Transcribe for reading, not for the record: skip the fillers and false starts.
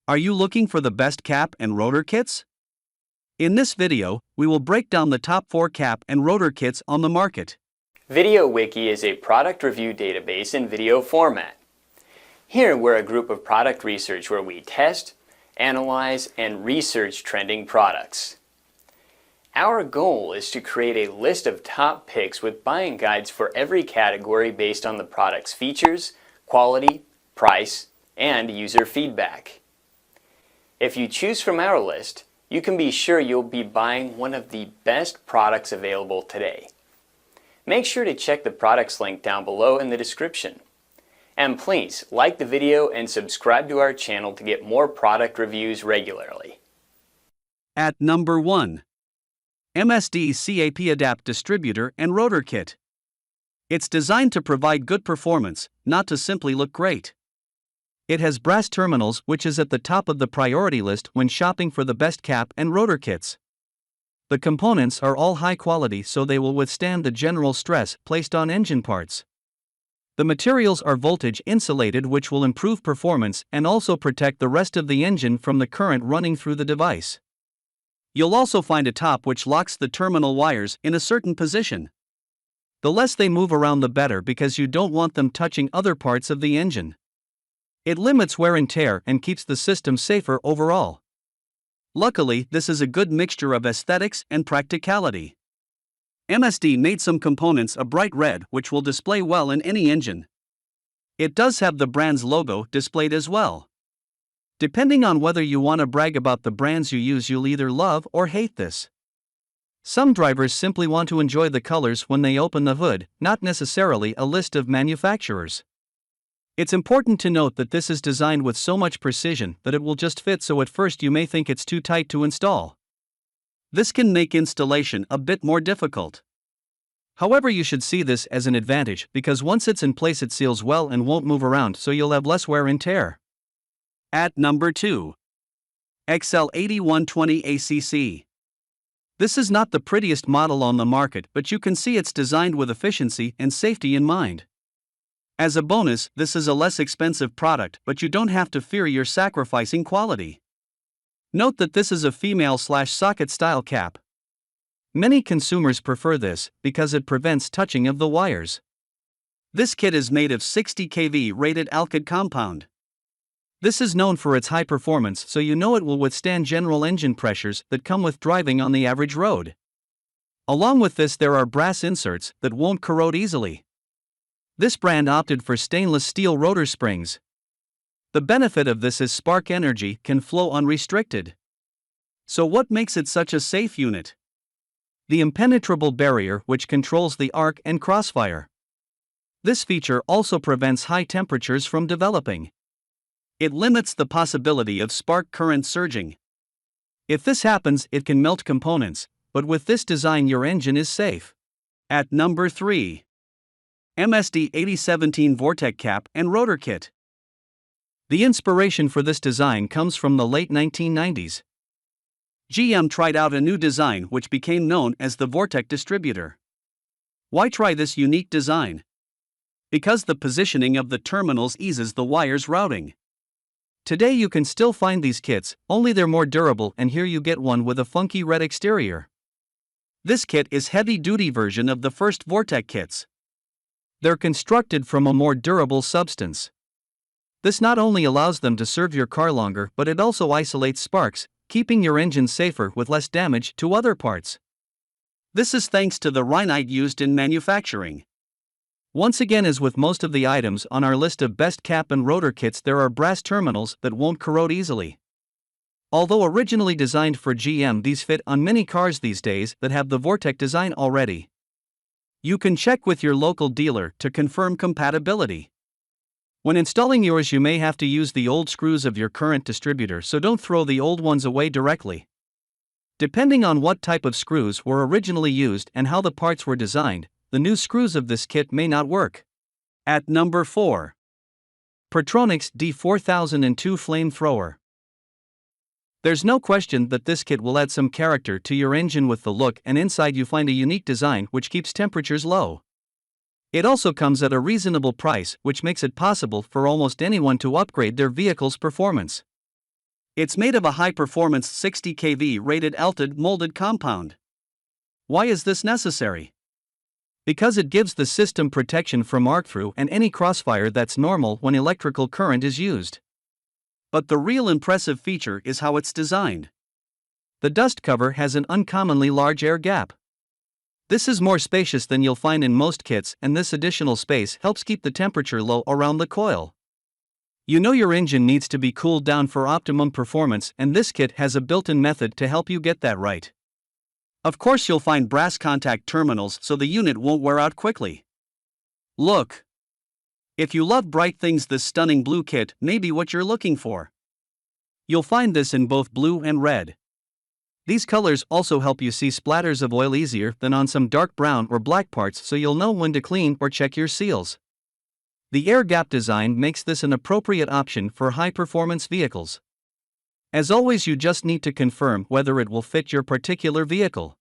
Are you looking for the best cap and rotor kits? In this video, we will break down the top 4 cap and rotor kits on the market. VideoWiki is a product review database in video format. Here we're a group of product research where we test, analyze, and research trending products. Our goal is to create a list of top picks with buying guides for every category based on the product's features, quality, price, and user feedback. If you choose from our list, you can be sure you'll be buying one of the best products available today. Make sure to check the products link down below in the description. And please like the video and subscribe to our channel to get more product reviews regularly. At number 1. MSD CAP Adapt Distributor and Rotor Kit. It's designed to provide good performance, not to simply look great. It has brass terminals, which is at the top of the priority list when shopping for the best cap and rotor kits. The components are all high quality, so they will withstand the general stress placed on engine parts. The materials are voltage insulated, which will improve performance and also protect the rest of the engine from the current running through the device. You'll also find a top which locks the terminal wires in a certain position. The less they move around, the better, because you don't want them touching other parts of the engine. It limits wear and tear and keeps the system safer overall. Luckily, this is a good mixture of aesthetics and practicality. MSD made some components a bright red, which will display well in any engine. It does have the brand's logo displayed as well. Depending on whether you want to brag about the brands you use, you'll either love or hate this. Some drivers simply want to enjoy the colors when they open the hood, not necessarily a list of manufacturers. It's important to note that this is designed with so much precision that it will just fit, so at first you may think it's too tight to install. This can make installation a bit more difficult. However, you should see this as an advantage, because once it's in place it seals well and won't move around, so you'll have less wear and tear. At number 2. XL8120 ACC. This is not the prettiest model on the market, but you can see it's designed with efficiency and safety in mind. As a bonus, this is a less expensive product, but you don't have to fear you're sacrificing quality. Note that this is a female/socket style cap. Many consumers prefer this because it prevents touching of the wires. This kit is made of 60 kV rated alkyd compound. This is known for its high performance, so you know it will withstand general engine pressures that come with driving on the average road. Along with this, there are brass inserts that won't corrode easily. This brand opted for stainless steel rotor springs. The benefit of this is spark energy can flow unrestricted. So what makes it such a safe unit? The impenetrable barrier, which controls the arc and crossfire. This feature also prevents high temperatures from developing. It limits the possibility of spark current surging. If this happens, it can melt components, but with this design your engine is safe. At number 3. MSD 8017 Vortec Cap and Rotor Kit. The inspiration for this design comes from the late 1990s. GM tried out a new design which became known as the Vortec Distributor. Why try this unique design? Because the positioning of the terminals eases the wires routing. Today you can still find these kits, only they're more durable, and here you get one with a funky red exterior. This kit is heavy-duty version of the first Vortec kits. They're constructed from a more durable substance. This not only allows them to serve your car longer, but it also isolates sparks, keeping your engine safer with less damage to other parts. This is thanks to the rhinite used in manufacturing. Once again, as with most of the items on our list of best cap and rotor kits, there are brass terminals that won't corrode easily. Although originally designed for GM, these fit on many cars these days that have the Vortec design already. You can check with your local dealer to confirm compatibility. When installing yours, you may have to use the old screws of your current distributor, so don't throw the old ones away directly. Depending on what type of screws were originally used and how the parts were designed, the new screws of this kit may not work. At number 4. Pertronix D4002 Flamethrower. There's no question that this kit will add some character to your engine with the look, and inside you find a unique design which keeps temperatures low. It also comes at a reasonable price, which makes it possible for almost anyone to upgrade their vehicle's performance. It's made of a high-performance 60 kV rated Eltid molded compound. Why is this necessary? Because it gives the system protection from arc-through and any crossfire that's normal when electrical current is used. But the real impressive feature is how it's designed. The dust cover has an uncommonly large air gap. This is more spacious than you'll find in most kits, and this additional space helps keep the temperature low around the coil. You know your engine needs to be cooled down for optimum performance, and this kit has a built-in method to help you get that right. Of course, you'll find brass contact terminals so the unit won't wear out quickly. Look. If you love bright things, this stunning blue kit may be what you're looking for. You'll find this in both blue and red. These colors also help you see splatters of oil easier than on some dark brown or black parts, so you'll know when to clean or check your seals. The air gap design makes this an appropriate option for high-performance vehicles. As always, you just need to confirm whether it will fit your particular vehicle.